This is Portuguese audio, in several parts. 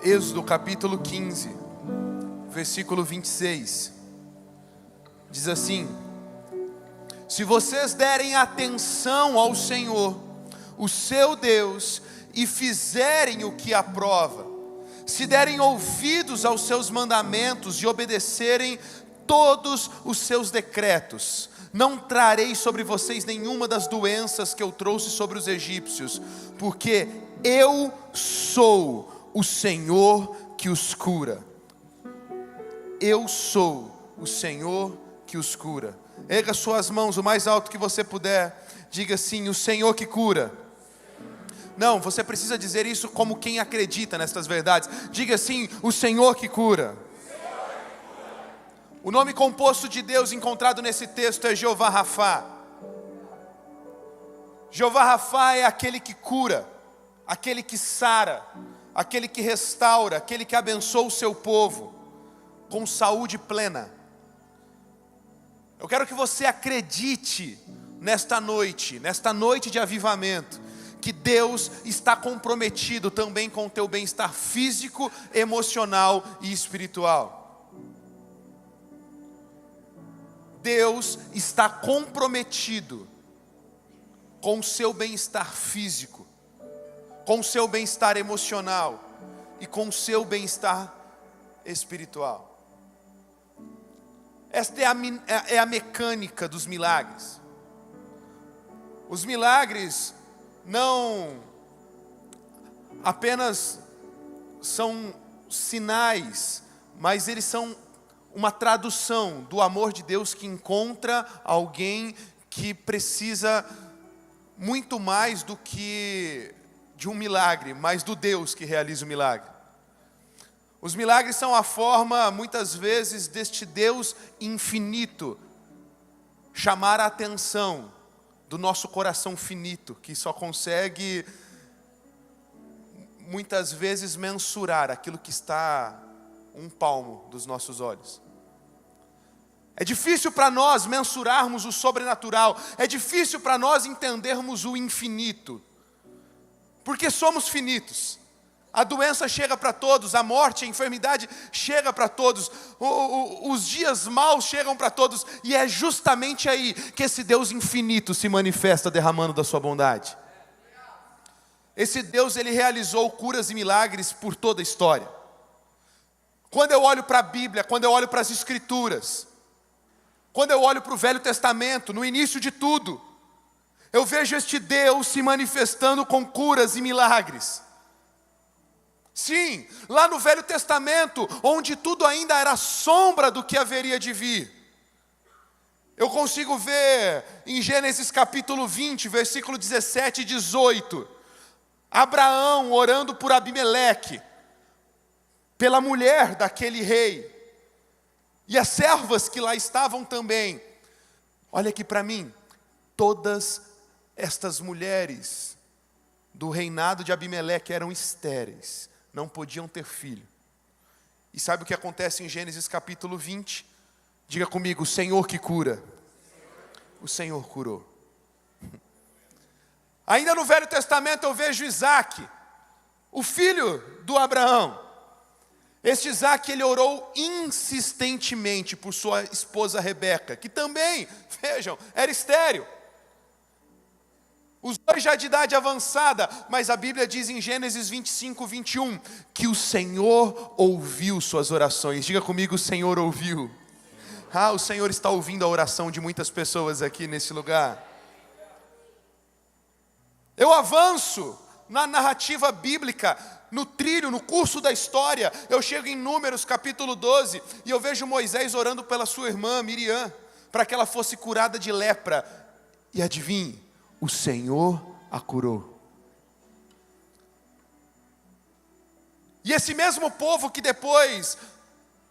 Êxodo capítulo 15, versículo 26, diz assim: se vocês derem atenção ao Senhor, o seu Deus, e fizerem o que aprova, se derem ouvidos aos seus mandamentos e obedecerem todos os seus decretos, não trarei sobre vocês nenhuma das doenças que eu trouxe sobre os egípcios, porque eu sou o Senhor que os cura. Eu sou o Senhor que os cura. Erga suas mãos o mais alto que você puder. Diga assim: o Senhor que cura. Não, você precisa dizer isso como quem acredita nestas verdades. Diga assim: o Senhor que cura. O nome composto de Deus encontrado nesse texto é Jeová Rafá. Jeová Rafá é aquele que cura, aquele que sara, aquele que restaura, aquele que abençoa o seu povo com saúde plena. Eu quero que você acredite nesta noite de avivamento, que Deus está comprometido também com o teu bem-estar físico, emocional e espiritual. Deus está comprometido com o seu bem-estar físico, com o seu bem-estar emocional e com o seu bem-estar espiritual. Esta é a mecânica dos milagres. Os milagres não apenas são sinais, mas eles são uma tradução do amor de Deus que encontra alguém que precisa muito mais do que de um milagre, mas do Deus que realiza o milagre. Os milagres são a forma, muitas vezes, deste Deus infinito chamar a atenção do nosso coração finito, que só consegue, muitas vezes, mensurar aquilo que está um palmo dos nossos olhos. É difícil para nós mensurarmos o sobrenatural, é difícil para nós entendermos o infinito, porque somos finitos. A doença chega para todos, a morte, a enfermidade chega para todos, os dias maus chegam para todos, e é justamente aí que esse Deus infinito se manifesta derramando da sua bondade. Esse Deus, ele realizou curas e milagres por toda a história. Quando eu olho para a Bíblia, quando eu olho para as Escrituras, quando eu olho para o Velho Testamento, no início de tudo, eu vejo este Deus se manifestando com curas e milagres. Sim, lá no Velho Testamento, onde tudo ainda era sombra do que haveria de vir. Eu consigo ver em Gênesis capítulo 20, versículo 17 e 18, Abraão orando por Abimeleque, pela mulher daquele rei, e as servas que lá estavam também. Olha aqui para mim, todas estas mulheres do reinado de Abimeleque eram estéreis, não podiam ter filho. E sabe o que acontece em Gênesis capítulo 20? Diga comigo: o Senhor que cura. O Senhor curou. Ainda no Velho Testamento eu vejo Isaac, o filho do Abraão. Este Isaac, ele orou insistentemente por sua esposa Rebeca, que também, vejam, era estéril. Os dois já de idade avançada, mas a Bíblia diz em Gênesis 25, 21, que o Senhor ouviu suas orações. Diga comigo: o Senhor ouviu. O Senhor está ouvindo a oração de muitas pessoas aqui nesse lugar. Eu avanço na narrativa bíblica, no trilho, no curso da história. Eu chego em Números capítulo 12, e eu vejo Moisés orando pela sua irmã Miriam, para que ela fosse curada de lepra. E adivinhe, o Senhor a curou. E esse mesmo povo que depois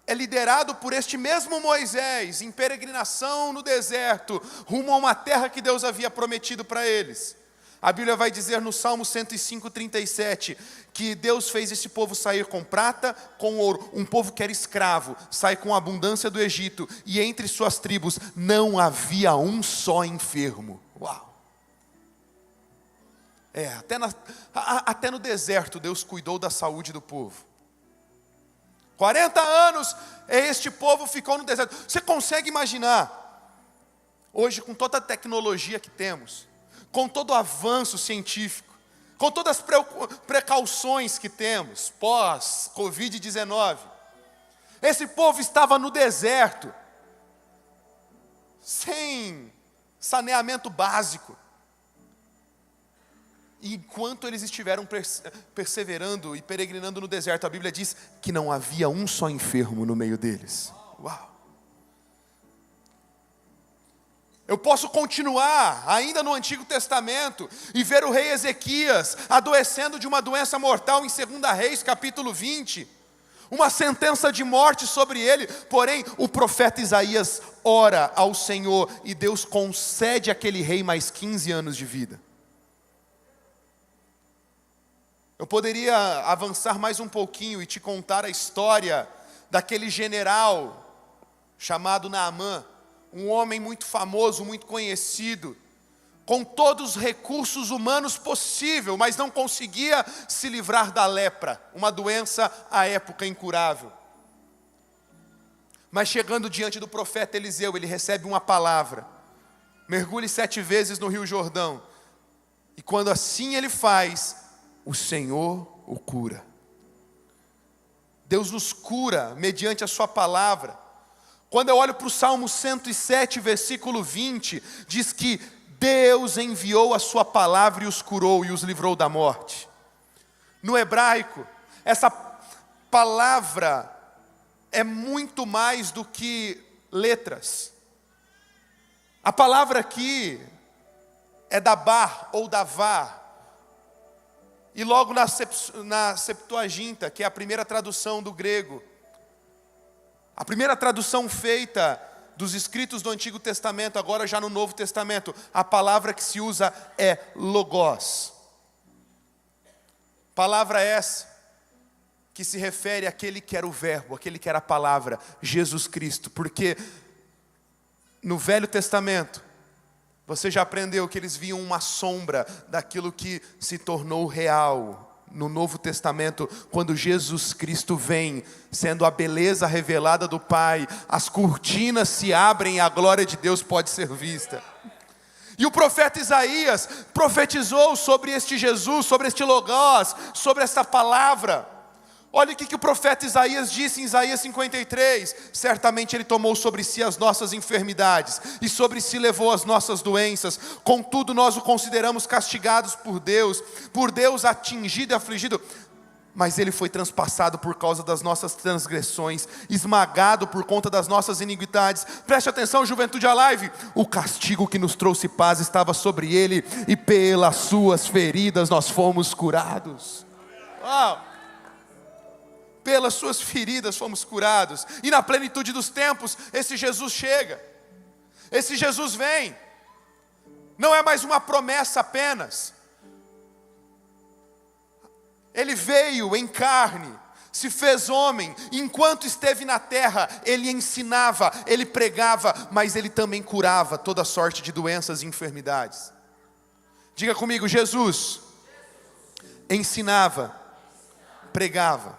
é liderado por este mesmo Moisés, em peregrinação no deserto, rumo a uma terra que Deus havia prometido para eles. A Bíblia vai dizer no Salmo 105, 37, que Deus fez esse povo sair com prata, com ouro. Um povo que era escravo, sai com abundância do Egito, e entre suas tribos não havia um só enfermo. Uau! Até no deserto Deus cuidou da saúde do povo. 40 anos este povo ficou no deserto. Você consegue imaginar, hoje com toda a tecnologia que temos, com todo o avanço científico, com todas as precauções que temos, pós-Covid-19, esse povo estava no deserto, sem saneamento básico. E enquanto eles estiveram perseverando e peregrinando no deserto, a Bíblia diz que não havia um só enfermo no meio deles. Uau! Eu posso continuar ainda no Antigo Testamento e ver o rei Ezequias adoecendo de uma doença mortal em 2 Reis, capítulo 20. Uma sentença de morte sobre ele, porém o profeta Isaías ora ao Senhor e Deus concede àquele rei mais 15 anos de vida. Eu poderia avançar mais um pouquinho e te contar a história daquele general chamado Naamã, um homem muito famoso, muito conhecido, com todos os recursos humanos possíveis, mas não conseguia se livrar da lepra, uma doença à época incurável. Mas chegando diante do profeta Eliseu, ele recebe uma palavra: mergulhe 7 vezes no rio Jordão. E quando assim ele faz, o Senhor o cura. Deus nos cura mediante a sua palavra. Quando eu olho para o Salmo 107, versículo 20, diz que Deus enviou a sua palavra e os curou e os livrou da morte. No hebraico, essa palavra é muito mais do que letras. A palavra aqui é dabar ou davar. E logo na Septuaginta, que é a primeira tradução do grego, a primeira tradução feita dos escritos do Antigo Testamento, agora já no Novo Testamento, a palavra que se usa é logos. Palavra essa que se refere àquele que era o verbo, aquele que era a palavra, Jesus Cristo. Porque no Velho Testamento, você já aprendeu que eles viam uma sombra daquilo que se tornou real. No Novo Testamento, quando Jesus Cristo vem, sendo a beleza revelada do Pai, as cortinas se abrem e a glória de Deus pode ser vista. E o profeta Isaías profetizou sobre este Jesus, sobre este logos, sobre esta palavra. Olha o que o profeta Isaías disse em Isaías 53. Certamente ele tomou sobre si as nossas enfermidades e sobre si levou as nossas doenças. Contudo nós o consideramos castigados por Deus atingido e afligido. Mas ele foi transpassado por causa das nossas transgressões, esmagado por conta das nossas iniquidades. Preste atenção, Juventude Alive. O castigo que nos trouxe paz estava sobre ele, e pelas suas feridas nós fomos curados. Uau! Pelas suas feridas fomos curados. E na plenitude dos tempos, esse Jesus chega. Esse Jesus vem. Não é mais uma promessa apenas. Ele veio em carne, se fez homem. Enquanto esteve na terra, ele ensinava, ele pregava, mas ele também curava toda sorte de doenças e enfermidades. Diga comigo: Jesus ensinava, pregava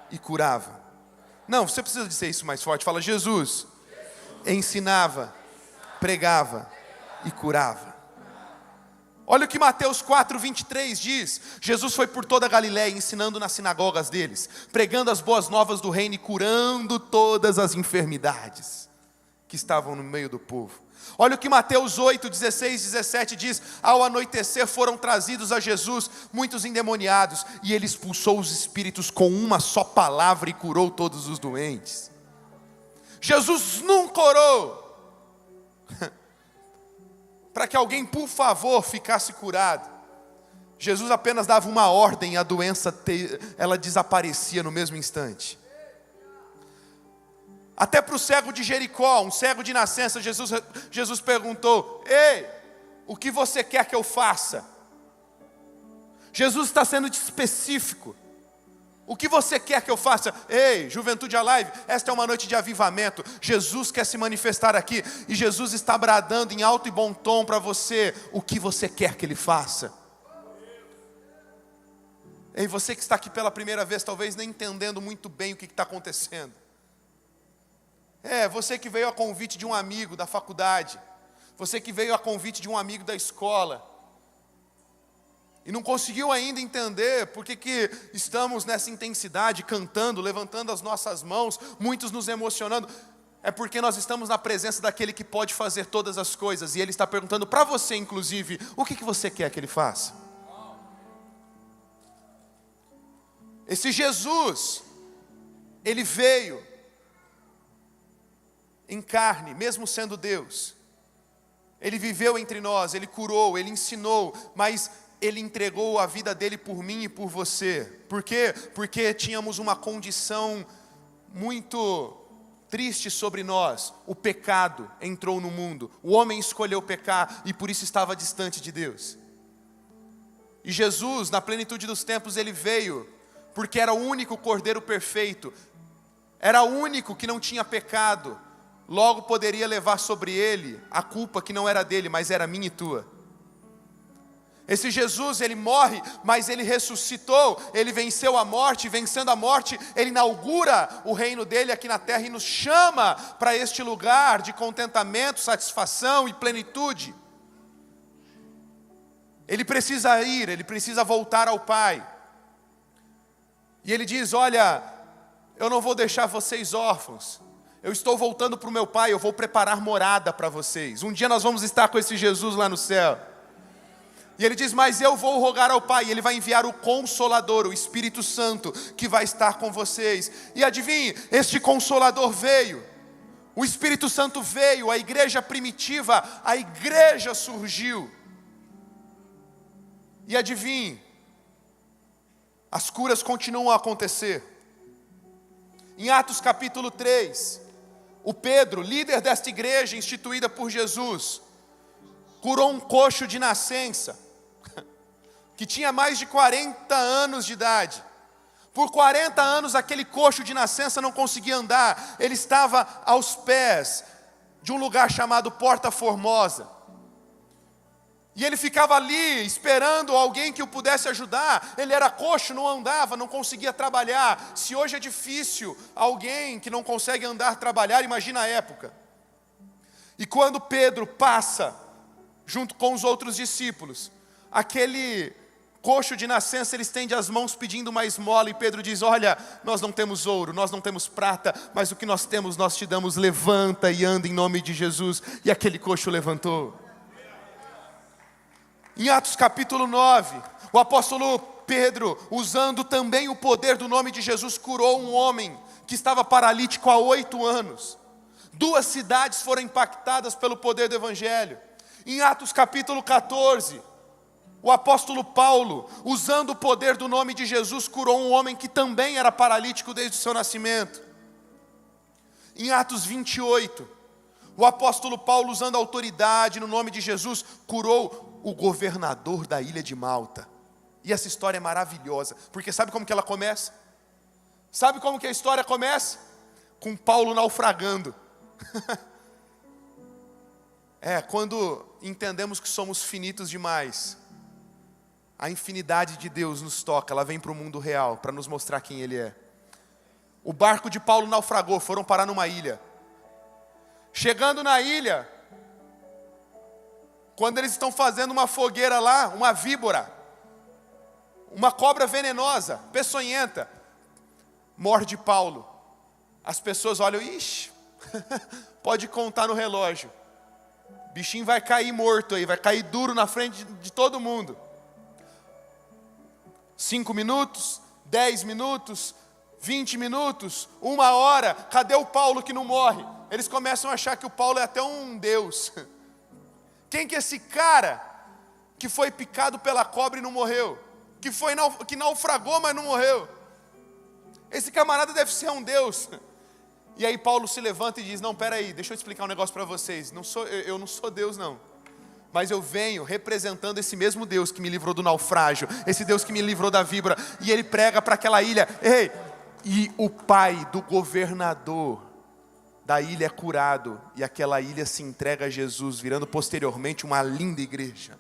e curava. Não, você precisa dizer isso mais forte. Fala: Jesus ensinava, pregava e curava. Olha o que Mateus 4:23 diz. Jesus foi por toda a Galiléia, ensinando nas sinagogas deles, pregando as boas novas do reino e curando todas as enfermidades que estavam no meio do povo. Olha o que Mateus 8:16-17 diz. Ao anoitecer foram trazidos a Jesus muitos endemoniados, e ele expulsou os espíritos com uma só palavra e curou todos os doentes. Jesus nunca orou para que alguém, por favor, ficasse curado. Jesus apenas dava uma ordem e a doença ela desaparecia no mesmo instante. Até para o cego de Jericó, um cego de nascença, Jesus perguntou: ei, o que você quer que eu faça? Jesus está sendo específico. O que você quer que eu faça? Ei, Juventude Alive, esta é uma noite de avivamento. Jesus quer se manifestar aqui. E Jesus está bradando em alto e bom tom para você: o que você quer que Ele faça? Ei, você que está aqui pela primeira vez, talvez nem entendendo muito bem o que está acontecendo. Você que veio a convite de um amigo da faculdade. Você que veio a convite de um amigo da escola. E não conseguiu ainda entender por que estamos nessa intensidade, cantando, levantando as nossas mãos, muitos nos emocionando. É porque nós estamos na presença daquele que pode fazer todas as coisas. E Ele está perguntando para você, inclusive, o que você quer que Ele faça? Esse Jesus, Ele veio em carne, mesmo sendo Deus. Ele viveu entre nós, Ele curou, Ele ensinou, mas Ele entregou a vida dEle por mim e por você. Por quê? Porque tínhamos uma condição muito triste sobre nós. O pecado entrou no mundo. O homem escolheu pecar e por isso estava distante de Deus. E Jesus, na plenitude dos tempos, Ele veio porque era o único Cordeiro perfeito. Era o único que não tinha pecado. Logo poderia levar sobre Ele a culpa que não era dele, mas era minha e tua. Esse Jesus, Ele morre, mas Ele ressuscitou, Ele venceu a morte, vencendo a morte, Ele inaugura o reino dEle aqui na terra e nos chama para este lugar de contentamento, satisfação e plenitude. Ele precisa ir, Ele precisa voltar ao Pai. E Ele diz, olha, eu não vou deixar vocês órfãos. Eu estou voltando para o meu Pai, eu vou preparar morada para vocês. Um dia nós vamos estar com esse Jesus lá no céu. E Ele diz, mas eu vou rogar ao Pai, e Ele vai enviar o Consolador, o Espírito Santo, que vai estar com vocês. E adivinhe, este Consolador veio, o Espírito Santo veio, a igreja primitiva, a igreja surgiu. E adivinhe, as curas continuam a acontecer. Em Atos capítulo 3, o Pedro, líder desta igreja instituída por Jesus, curou um coxo de nascença, que tinha mais de 40 anos de idade. Por 40 anos aquele coxo de nascença não conseguia andar. Ele estava aos pés de um lugar chamado Porta Formosa. E ele ficava ali esperando alguém que o pudesse ajudar. Ele era coxo, não andava, não conseguia trabalhar. Se hoje é difícil alguém que não consegue andar trabalhar, imagina a época. E quando Pedro passa junto com os outros discípulos, aquele coxo de nascença, ele estende as mãos pedindo uma esmola, e Pedro diz, olha, nós não temos ouro, nós não temos prata, mas o que nós temos nós te damos, levanta e anda em nome de Jesus. E aquele coxo levantou. Em Atos capítulo 9, o apóstolo Pedro, usando também o poder do nome de Jesus, curou um homem que estava paralítico há 8 anos. 2 cidades foram impactadas pelo poder do Evangelho. Em Atos capítulo 14, o apóstolo Paulo, usando o poder do nome de Jesus, curou um homem que também era paralítico desde o seu nascimento. Em Atos 28, o apóstolo Paulo, usando a autoridade no nome de Jesus, curou o governador da ilha de Malta. E essa história é maravilhosa, porque sabe como que ela começa? Sabe como que a história começa? Com Paulo naufragando. Quando entendemos que somos finitos demais, a infinidade de Deus nos toca, ela vem para o mundo real, para nos mostrar quem Ele é. O barco de Paulo naufragou, foram parar numa ilha. Chegando na ilha, quando eles estão fazendo uma fogueira lá, uma víbora, uma cobra venenosa, peçonhenta, morde Paulo. As pessoas olham, ixi, pode contar no relógio. O bichinho vai cair morto aí, vai cair duro na frente de todo mundo. 5 minutos, 10 minutos, 20 minutos, 1 hora, cadê o Paulo que não morre? Eles começam a achar que o Paulo é até um deus. Quem que é esse cara que foi picado pela cobra e não morreu? Que naufragou, mas não morreu? Esse camarada deve ser um deus. E aí Paulo se levanta e diz, não, peraí, deixa eu explicar um negócio para vocês. Eu não sou Deus não. Mas eu venho representando esse mesmo Deus que me livrou do naufrágio. Esse Deus que me livrou da víbora. E ele prega para aquela ilha. Ei, e o pai do governador da ilha é curado, e aquela ilha se entrega a Jesus, virando posteriormente uma linda igreja.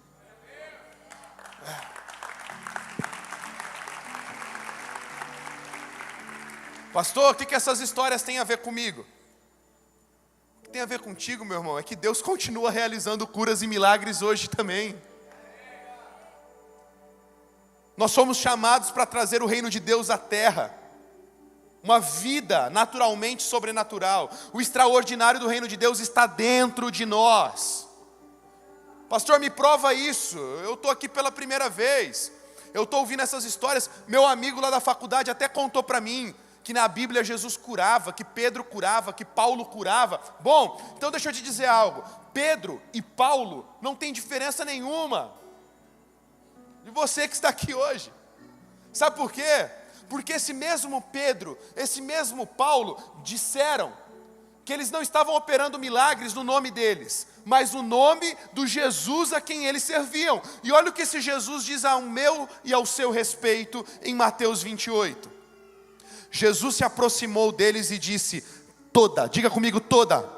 Pastor, o que essas histórias têm a ver comigo? O que tem a ver contigo, meu irmão, é que Deus continua realizando curas e milagres hoje também. Nós somos chamados para trazer o reino de Deus à terra. Uma vida naturalmente sobrenatural. O extraordinário do reino de Deus está dentro de nós. Pastor, me prova isso. Eu estou aqui pela primeira vez. Eu estou ouvindo essas histórias. Meu amigo lá da faculdade até contou para mim que na Bíblia Jesus curava, que Pedro curava, que Paulo curava. Bom, então deixa eu te dizer algo. Pedro e Paulo não tem diferença nenhuma de você que está aqui hoje. Sabe por quê? Porque esse mesmo Pedro, esse mesmo Paulo disseram que eles não estavam operando milagres no nome deles, mas no nome do Jesus a quem eles serviam. E olha o que esse Jesus diz ao meu e ao seu respeito em Mateus 28. Jesus se aproximou deles e disse: toda, diga comigo, toda.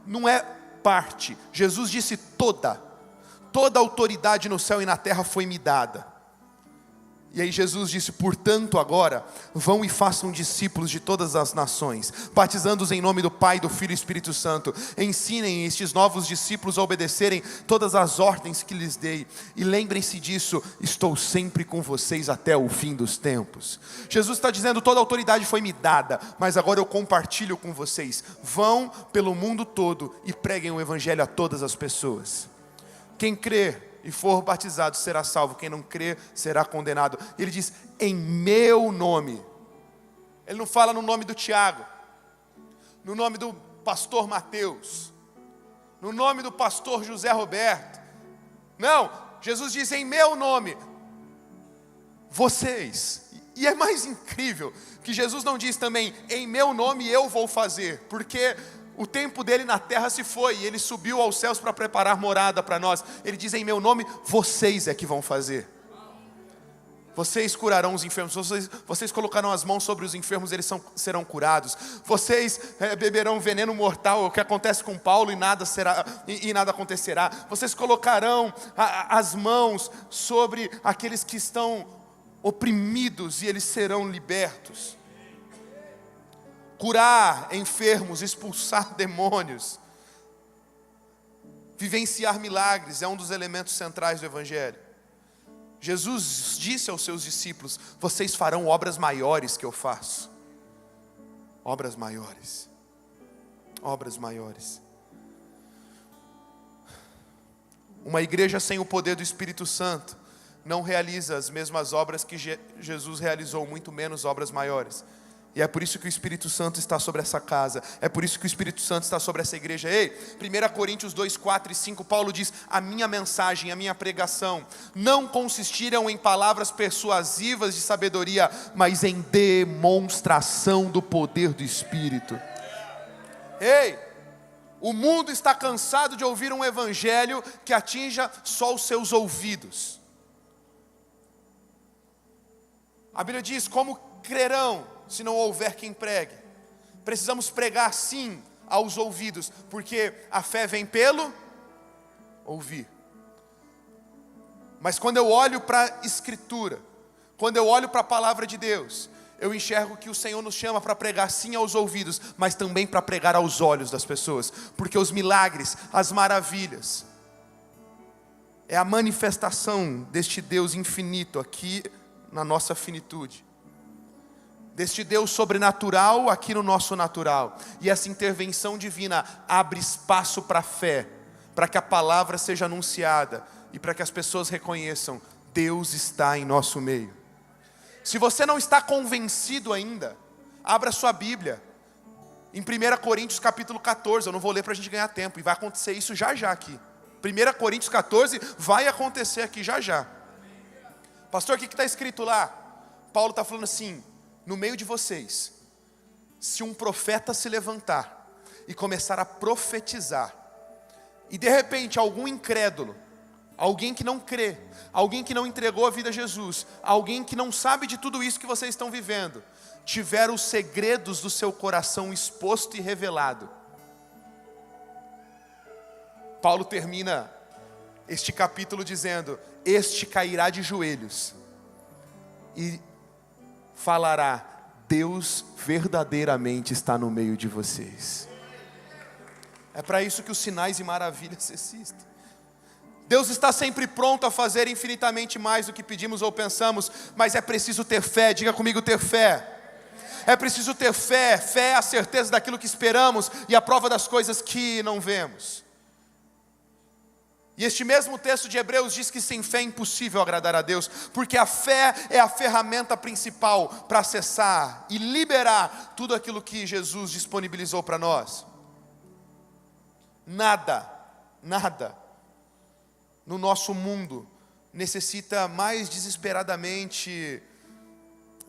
Não é parte. Jesus disse toda. Toda autoridade no céu e na terra foi me dada. E aí Jesus disse: portanto agora, vão e façam discípulos de todas as nações, batizando-os em nome do Pai, do Filho e do Espírito Santo. Ensinem estes novos discípulos a obedecerem todas as ordens que lhes dei. E lembrem-se disso, estou sempre com vocês até o fim dos tempos. Jesus está dizendo: toda autoridade foi me dada, mas agora eu compartilho com vocês. Vão pelo mundo todo e preguem o evangelho a todas as pessoas. Quem crê e for batizado será salvo, quem não crê será condenado. Ele diz: em meu nome. Ele não fala no nome do Tiago, no nome do pastor Mateus, no nome do pastor José Roberto. Não, Jesus diz: em meu nome, vocês. E é mais incrível que Jesus não diz também: em meu nome eu vou fazer, porque o tempo dele na terra se foi, e ele subiu aos céus para preparar morada para nós. Ele diz: em meu nome, vocês é que vão fazer. Vocês curarão os enfermos, vocês colocarão as mãos sobre os enfermos, eles serão curados. Vocês beberão veneno mortal, o que acontece com Paulo, e nada acontecerá. Vocês colocarão as mãos sobre aqueles que estão oprimidos, e eles serão libertos. Curar enfermos, expulsar demônios, vivenciar milagres é um dos elementos centrais do Evangelho. Jesus disse aos seus discípulos: vocês farão obras maiores que eu faço. Obras maiores. Obras maiores. Uma igreja sem o poder do Espírito Santo não realiza as mesmas obras que Jesus realizou, muito menos obras maiores. E é por isso que o Espírito Santo está sobre essa casa. É por isso que o Espírito Santo está sobre essa igreja. Ei, 1 Coríntios 2, 4 e 5, Paulo diz: a minha mensagem, a minha pregação não consistiram em palavras persuasivas de sabedoria, mas em demonstração do poder do Espírito. Ei, o mundo está cansado de ouvir um evangelho que atinja só os seus ouvidos. A Bíblia diz: como crerão se não houver quem pregue? Precisamos pregar sim aos ouvidos, porque a fé vem pelo ouvir. Mas quando eu olho para a Escritura, quando eu olho para a palavra de Deus, eu enxergo que o Senhor nos chama para pregar sim aos ouvidos, mas também para pregar aos olhos das pessoas, porque os milagres, as maravilhas, é a manifestação deste Deus infinito aqui na nossa finitude, deste Deus sobrenatural aqui no nosso natural. E essa intervenção divina abre espaço para a fé, para que a palavra seja anunciada e para que as pessoas reconheçam: Deus está em nosso meio. Se você não está convencido ainda, abra sua Bíblia em 1 Coríntios capítulo 14. Eu não vou ler para a gente ganhar tempo, e vai acontecer isso já já aqui. 1 Coríntios 14 vai acontecer aqui já já. Pastor, o que está escrito lá? Paulo está falando assim: no meio de vocês, se um profeta se levantar e começar a profetizar, e de repente algum incrédulo, alguém que não crê, alguém que não entregou a vida a Jesus, alguém que não sabe de tudo isso que vocês estão vivendo, tiver os segredos do seu coração exposto e revelado. Paulo termina este capítulo dizendo: este cairá de joelhos e falará: Deus verdadeiramente está no meio de vocês. É para isso que os sinais e maravilhas existem. Deus está sempre pronto a fazer infinitamente mais do que pedimos ou pensamos, mas é preciso ter fé. Diga comigo, ter fé. É preciso ter fé. Fé é a certeza daquilo que esperamos e a prova das coisas que não vemos. E este mesmo texto de Hebreus diz que sem fé é impossível agradar a Deus, porque a fé é a ferramenta principal para acessar e liberar tudo aquilo que Jesus disponibilizou para nós. Nada no nosso mundo necessita mais desesperadamente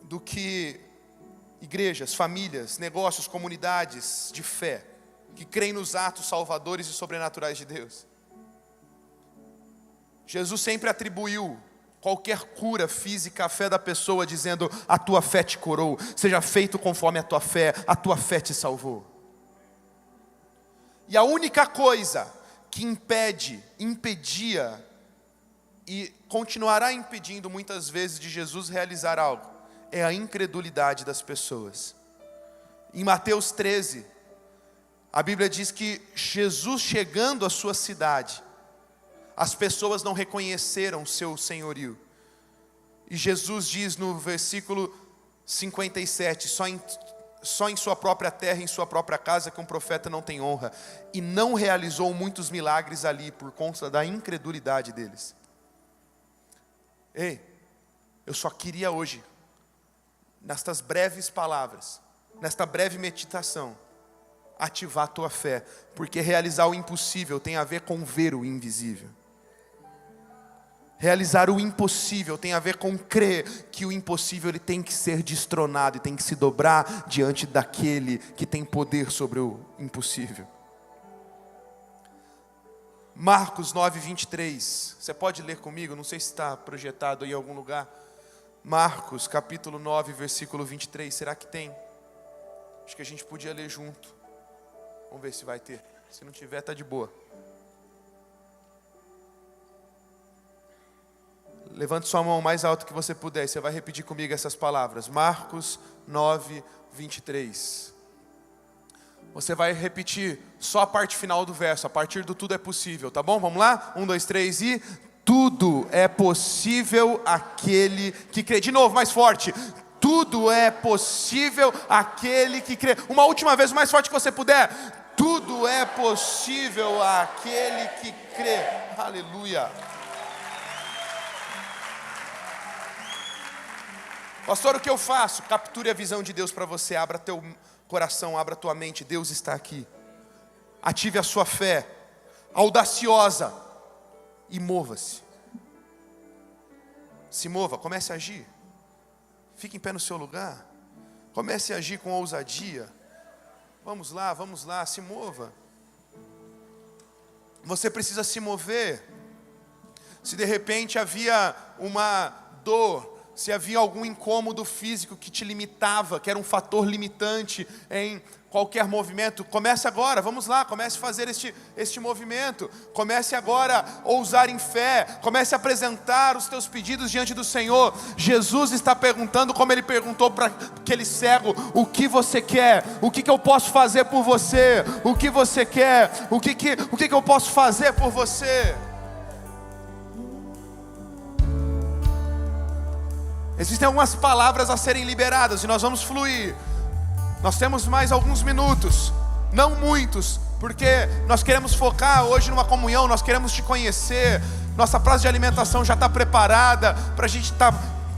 do que igrejas, famílias, negócios, comunidades de fé, que creem nos atos salvadores e sobrenaturais de Deus. Jesus sempre atribuiu qualquer cura física à fé da pessoa, dizendo: a tua fé te curou, seja feito conforme a tua fé te salvou. E a única coisa que impedia e continuará impedindo muitas vezes de Jesus realizar algo, é a incredulidade das pessoas. Em Mateus 13, a Bíblia diz que Jesus chegando à sua cidade, as pessoas não reconheceram seu senhorio. E Jesus diz no versículo 57, só em sua própria terra, em sua própria casa, que um profeta não tem honra. E não realizou muitos milagres ali, por conta da incredulidade deles. Ei, eu só queria hoje, nestas breves palavras, nesta breve meditação, ativar a tua fé. Porque realizar o impossível tem a ver com ver o invisível. Realizar o impossível tem a ver com crer que o impossível ele tem que ser destronado e tem que se dobrar diante daquele que tem poder sobre o impossível. Marcos 9, 23. Você pode ler comigo? Não sei se está projetado aí em algum lugar. Marcos capítulo 9, versículo 23. Será que tem? Acho que a gente podia ler junto. Vamos ver se vai ter. Se não tiver, está de boa. Levante sua mão mais alto que você puder. Você vai repetir comigo essas palavras. Marcos 9, 23. Você vai repetir só a parte final do verso. A partir do tudo é possível, tá bom? Vamos lá? 1, 2, 3 e... Tudo é possível àquele que crê. De novo, mais forte. Tudo é possível àquele que crê. Uma última vez, o mais forte que você puder. Tudo é possível àquele que crê. Aleluia. Pastor, o que eu faço? Capture a visão de Deus para você. Abra teu coração, abra tua mente. Deus está aqui. Ative a sua fé audaciosa e mova-se. Se mova, comece a agir. Fique em pé no seu lugar. Comece a agir com ousadia. Vamos lá, se mova. Você precisa se mover. Se de repente havia uma dor, se havia algum incômodo físico que te limitava, que era um fator limitante em qualquer movimento, comece agora, vamos lá, comece a fazer este movimento, comece agora a ousar em fé, comece a apresentar os teus pedidos diante do Senhor. Jesus está perguntando, como Ele perguntou para aquele cego: o que você quer? O que eu posso fazer por você? O que você quer? O que eu posso fazer por você? Existem algumas palavras a serem liberadas e nós vamos fluir. Nós temos mais alguns minutos, não muitos, porque nós queremos focar hoje numa comunhão, nós queremos te conhecer. Nossa praça de alimentação já está preparada para a gente estar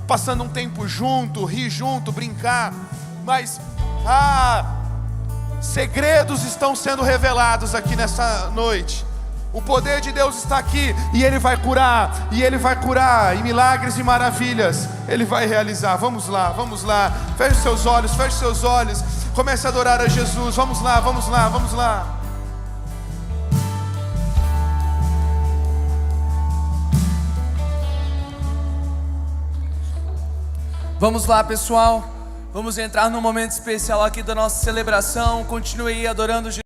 passando um tempo junto, rir junto, brincar. Mas segredos estão sendo revelados aqui nessa noite. O poder de Deus está aqui e Ele vai curar, e milagres e maravilhas Ele vai realizar. Vamos lá, feche seus olhos, comece a adorar a Jesus. Vamos lá. Vamos lá, pessoal, vamos entrar num momento especial aqui da nossa celebração. Continue aí adorando Jesus.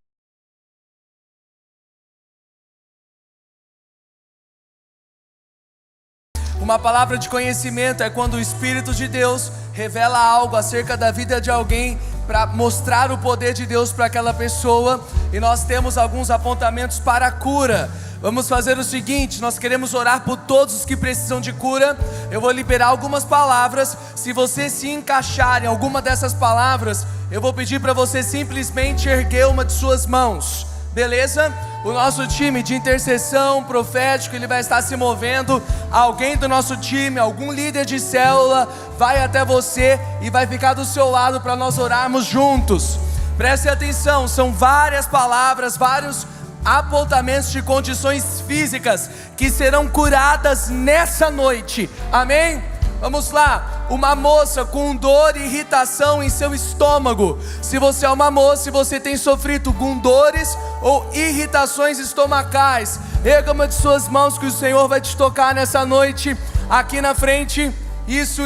Uma palavra de conhecimento é quando o Espírito de Deus revela algo acerca da vida de alguém para mostrar o poder de Deus para aquela pessoa. E nós temos alguns apontamentos para a cura. Vamos fazer o seguinte, nós queremos orar por todos os que precisam de cura. Eu vou liberar algumas palavras. Se você se encaixar em alguma dessas palavras, eu vou pedir para você simplesmente erguer uma de suas mãos, beleza? O nosso time de intercessão profético, ele vai estar se movendo. Alguém do nosso time, algum líder de célula, vai até você e vai ficar do seu lado para nós orarmos juntos. Preste atenção, são várias palavras, vários apontamentos de condições físicas que serão curadas nessa noite, amém? Vamos lá, uma moça com dor e irritação em seu estômago. Se você é uma moça e você tem sofrido com dores ou irritações estomacais, erga uma de suas mãos que o Senhor vai te tocar nessa noite, aqui na frente. Isso.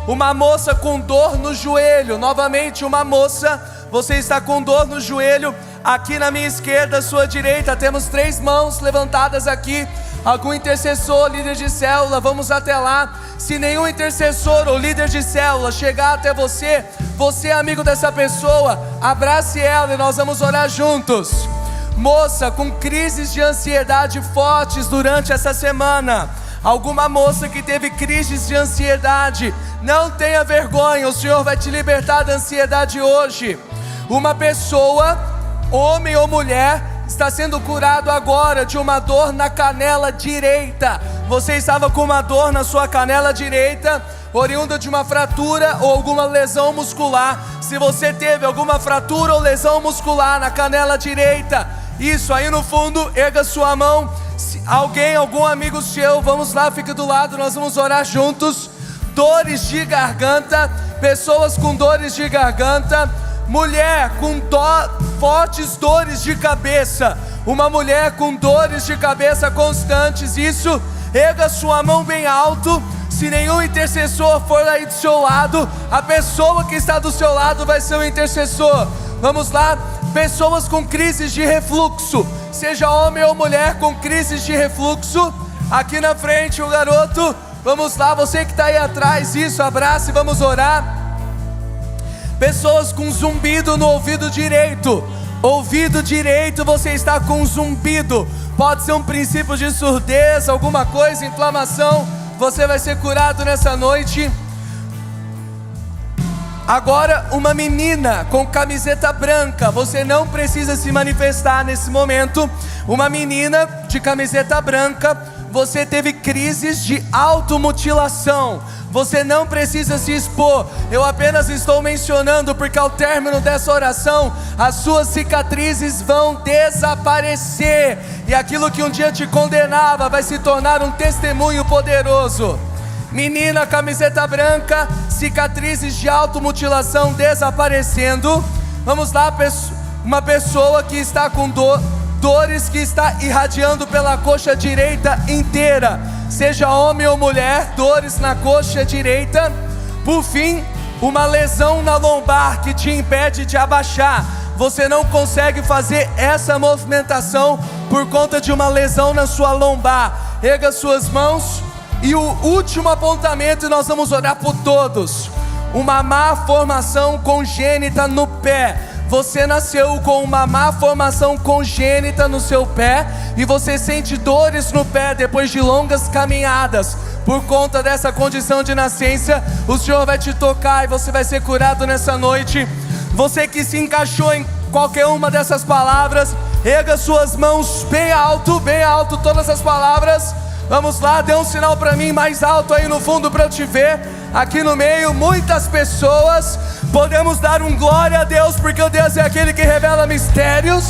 Uma moça com dor no joelho, novamente uma moça, você está com dor no joelho. Aqui na minha esquerda, à sua direita, temos 3 mãos levantadas aqui. Algum intercessor, líder de célula, vamos até lá. Se nenhum intercessor ou líder de célula chegar até você, você é amigo dessa pessoa, abrace ela e nós vamos orar juntos. Moça com crises de ansiedade fortes durante essa semana. Alguma moça que teve crises de ansiedade, não tenha vergonha, o Senhor vai te libertar da ansiedade hoje. Uma pessoa, homem ou mulher, está sendo curado agora de uma dor na canela direita. Você estava com uma dor na sua canela direita, oriunda de uma fratura ou alguma lesão muscular. Se você teve alguma fratura ou lesão muscular na canela direita, isso aí no fundo, erga sua mão. Alguém, algum amigo seu, vamos lá, fica do lado, nós vamos orar juntos. Dores de garganta, pessoas com dores de garganta. Mulher com fortes dores de cabeça, uma mulher com dores de cabeça constantes, isso, erga sua mão bem alto. Se nenhum intercessor for aí do seu lado, a pessoa que está do seu lado vai ser o intercessor. Vamos lá, pessoas com crises de refluxo, seja homem ou mulher com crises de refluxo, aqui na frente o garoto, vamos lá, você que está aí atrás, isso, abraça e vamos orar. Pessoas com zumbido no ouvido direito, você está com zumbido, pode ser um princípio de surdez, alguma coisa, inflamação, você vai ser curado nessa noite. Agora uma menina com camiseta branca, você não precisa se manifestar nesse momento. Uma menina de camiseta branca, você teve crises de automutilação, você não precisa se expor, eu apenas estou mencionando porque ao término dessa oração, as suas cicatrizes vão desaparecer, e aquilo que um dia te condenava vai se tornar um testemunho poderoso. Menina, camiseta branca, cicatrizes de automutilação desaparecendo. Vamos lá, uma pessoa que está com dores que está irradiando pela coxa direita inteira, seja homem ou mulher, dores na coxa direita. Por fim, uma lesão na lombar que te impede de abaixar, você não consegue fazer essa movimentação por conta de uma lesão na sua lombar. Erga suas mãos. E o último apontamento, e nós vamos orar por todos. Uma má formação congênita no pé. Você nasceu com uma má formação congênita no seu pé e você sente dores no pé depois de longas caminhadas. Por conta dessa condição de nascença, o Senhor vai te tocar e você vai ser curado nessa noite. Você que se encaixou em qualquer uma dessas palavras, erga suas mãos bem alto, todas as palavras. Vamos lá, dê um sinal para mim mais alto aí no fundo para eu te ver. Aqui no meio, muitas pessoas. Podemos dar um glória a Deus, porque o Deus é aquele que revela mistérios.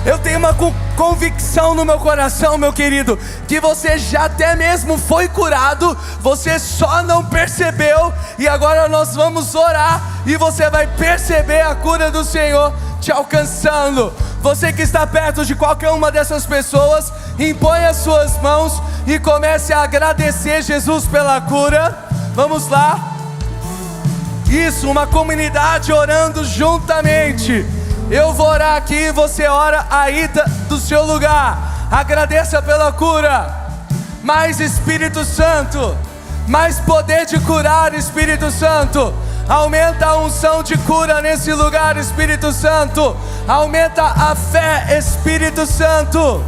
Eu tenho uma convicção no meu coração, meu querido, que você já até mesmo foi curado, você só não percebeu. E agora nós vamos orar e você vai perceber a cura do Senhor te alcançando. Você que está perto de qualquer uma dessas pessoas, impõe as suas mãos e comece a agradecer Jesus pela cura. Vamos lá. Isso, uma comunidade orando juntamente. Eu vou orar aqui, você ora aí do seu lugar. Agradeça pela cura. mais Espírito Santo, mais poder de curar, Espírito Santo. Aumenta a unção de cura nesse lugar, Espírito Santo. Aumenta a fé, Espírito Santo.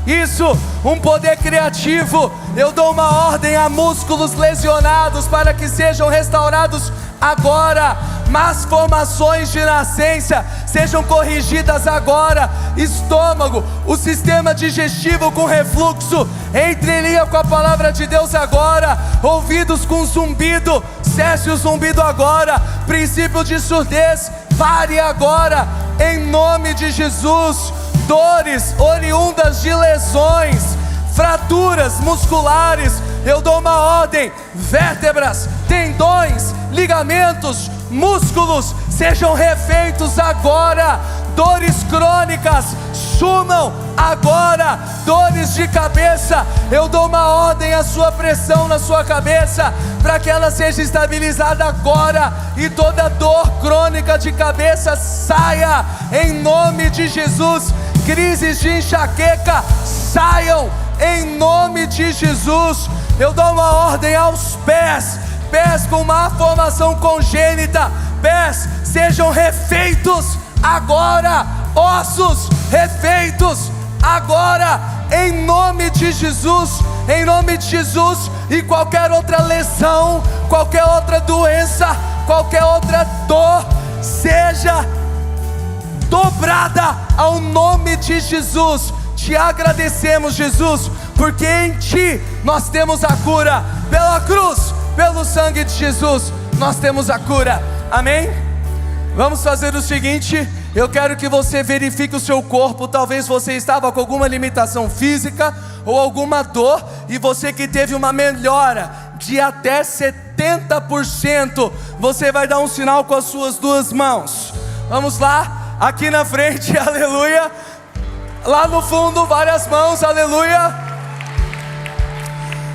Isso, um poder criativo. Eu dou uma ordem a músculos lesionados para que sejam restaurados agora. Más formações de nascença sejam corrigidas agora. Estômago, o sistema digestivo com refluxo, entre em linha com a palavra de Deus agora. Ouvidos com zumbido, cesse o zumbido agora. Princípio de surdez, pare agora, em nome de Jesus. Dores oriundas de lesões, fraturas musculares, eu dou uma ordem. Vértebras, tendões, ligamentos, músculos sejam refeitos agora. Dores crônicas sumam agora. Dores de cabeça, eu dou uma ordem à sua pressão na sua cabeça, para que ela seja estabilizada agora, e toda dor crônica de cabeça saia, em nome de Jesus. Crises de enxaqueca saiam, em nome de Jesus. Eu dou uma ordem aos pés, pés com má formação congênita, pés sejam refeitos agora. Ossos refeitos agora, em nome de Jesus, em nome de Jesus. E qualquer outra lesão, qualquer outra doença, qualquer outra dor, seja dobrada ao nome de Jesus. Te agradecemos, Jesus, porque em Ti nós temos a cura. Pela cruz, pelo sangue de Jesus, nós temos a cura. Amém? Vamos fazer o seguinte: eu quero que você verifique o seu corpo. Talvez você estava com alguma limitação física ou alguma dor, e você que teve uma melhora de até 70%, você vai dar um sinal com as suas duas mãos. Vamos lá, aqui na frente, aleluia. Lá no fundo, várias mãos, aleluia.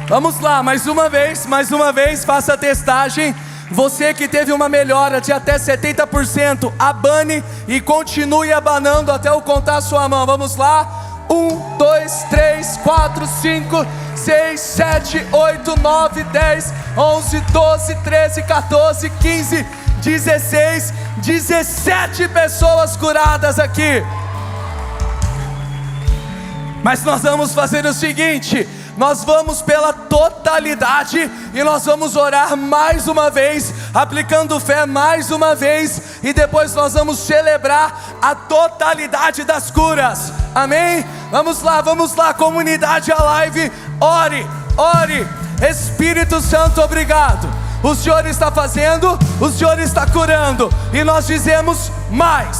Vamos lá, mais uma vez, faça a testagem. Você que teve uma melhora de até 70%, abane e continue abanando até eu contar a sua mão. Vamos lá, 1, 2, 3, 4, 5, 6, 7, 8, 9, 10, 11, 12, 13, 14, 15, 16, 17 pessoas curadas aqui. Mas nós vamos fazer o seguinte: nós vamos pela totalidade, e nós vamos orar mais uma vez, aplicando fé mais uma vez, e depois nós vamos celebrar a totalidade das curas. Amém? Vamos lá, comunidade Alive, ore, ore. Espírito Santo, obrigado. O Senhor está fazendo, o Senhor está curando, e nós dizemos mais.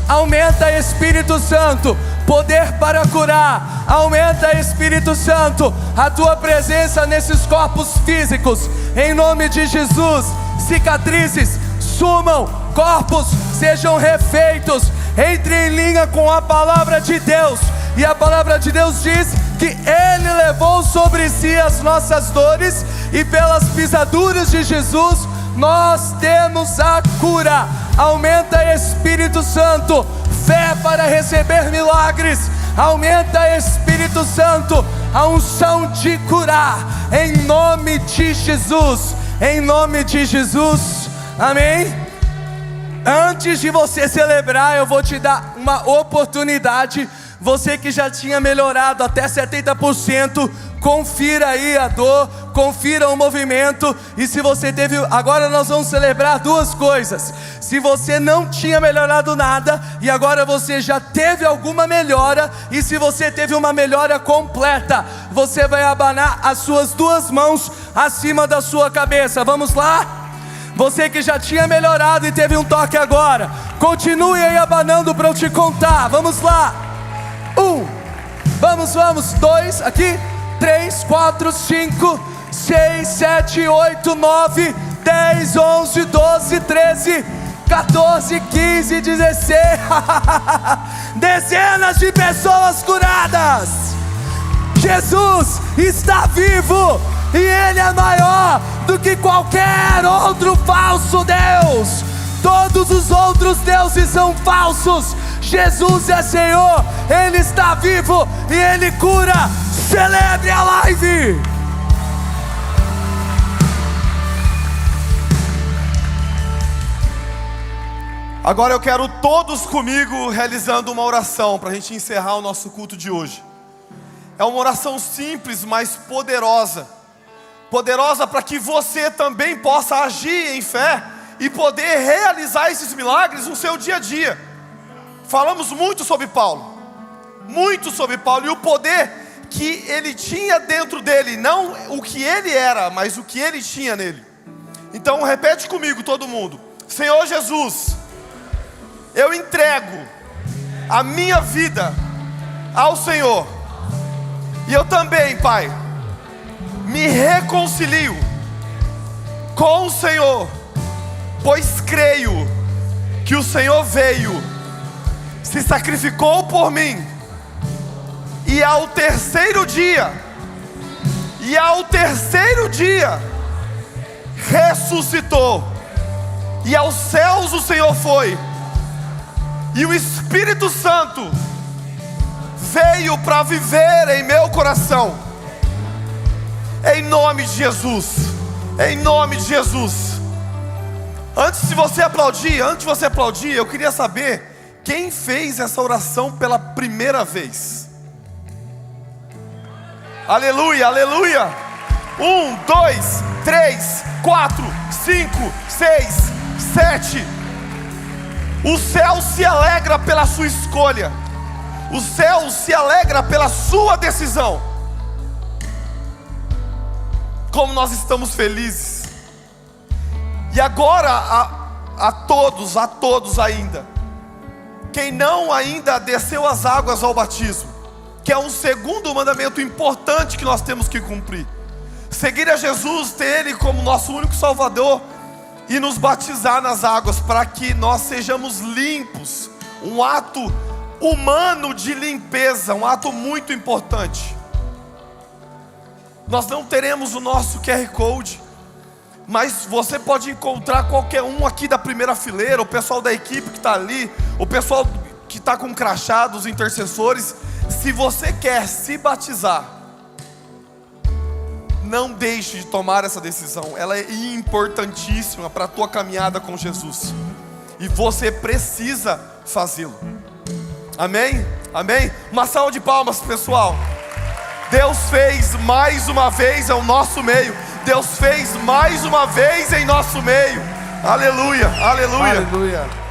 Aumenta, Espírito Santo, poder para curar. Aumenta, Espírito Santo, a tua presença nesses corpos físicos, em nome de Jesus. Cicatrizes sumam, corpos sejam refeitos. Entre em linha com a palavra de Deus, e a palavra de Deus diz que Ele levou sobre si as nossas dores, e pelas pisaduras de Jesus nós temos a cura. Aumenta, Espírito Santo, fé para receber milagres. Aumenta, Espírito Santo, a unção de curar, em nome de Jesus, em nome de Jesus. Amém? Antes de você celebrar, eu vou te dar uma oportunidade. Você que já tinha melhorado até 70%, confira aí a dor, confira o movimento. E se você teve, agora nós vamos celebrar duas coisas. Se você não tinha melhorado nada e agora você já teve alguma melhora, e se você teve uma melhora completa, você vai abanar as suas duas mãos acima da sua cabeça. Vamos lá? Você que já tinha melhorado e teve um toque agora, continue aí abanando para eu te contar. Vamos lá. 1, vamos, 2, aqui, 3, 4, 5, 6, 7, 8, 9, 10, 11, 12, 13, 14, 15, 16, dezenas de pessoas curadas. Jesus está vivo, e Ele é maior do que qualquer outro falso Deus. Todos os outros deuses são falsos. Jesus é Senhor, Ele está vivo e Ele cura. Celebre a live! Agora eu quero todos comigo realizando uma oração para a gente encerrar o nosso culto de hoje. É uma oração simples, mas poderosa. Poderosa para que você também possa agir em fé e poder realizar esses milagres no seu dia a dia. Falamos muito sobre Paulo. Muito sobre Paulo e o poder que ele tinha dentro dele. Não o que ele era, mas o que ele tinha nele. Então repete comigo todo mundo. Senhor Jesus, eu entrego a minha vida ao Senhor. E eu também, Pai, me reconcilio com o Senhor, pois creio que o Senhor veio, se sacrificou por mim, e ao terceiro dia ressuscitou, e aos céus o Senhor foi, e o Espírito Santo veio para viver em meu coração. Em nome de Jesus. Em nome de Jesus. Antes de você aplaudir, eu queria saber quem fez essa oração pela primeira vez. Aleluia, aleluia. 1, 2, 3, 4, 5, 6, 7. O céu se alegra pela sua escolha. O céu se alegra pela sua decisão. Como nós estamos felizes. E agora a todos ainda, quem não ainda desceu as águas ao batismo, que é um segundo mandamento importante que nós temos que cumprir. Seguir a Jesus, ter Ele como nosso único Salvador e nos batizar nas águas para que nós sejamos limpos. Um ato humano de limpeza, um ato muito importante. Nós não teremos o nosso QR Code, mas você pode encontrar qualquer um aqui da primeira fileira, o pessoal da equipe que está ali, o pessoal que está com crachá dos intercessores. Se você quer se batizar, não deixe de tomar essa decisão. Ela é importantíssima para a tua caminhada com Jesus, e você precisa fazê-lo. Amém? Amém? Uma salva de palmas, pessoal. Deus fez mais uma vez ao nosso meio. Deus fez mais uma vez em nosso meio. Aleluia, aleluia. Aleluia.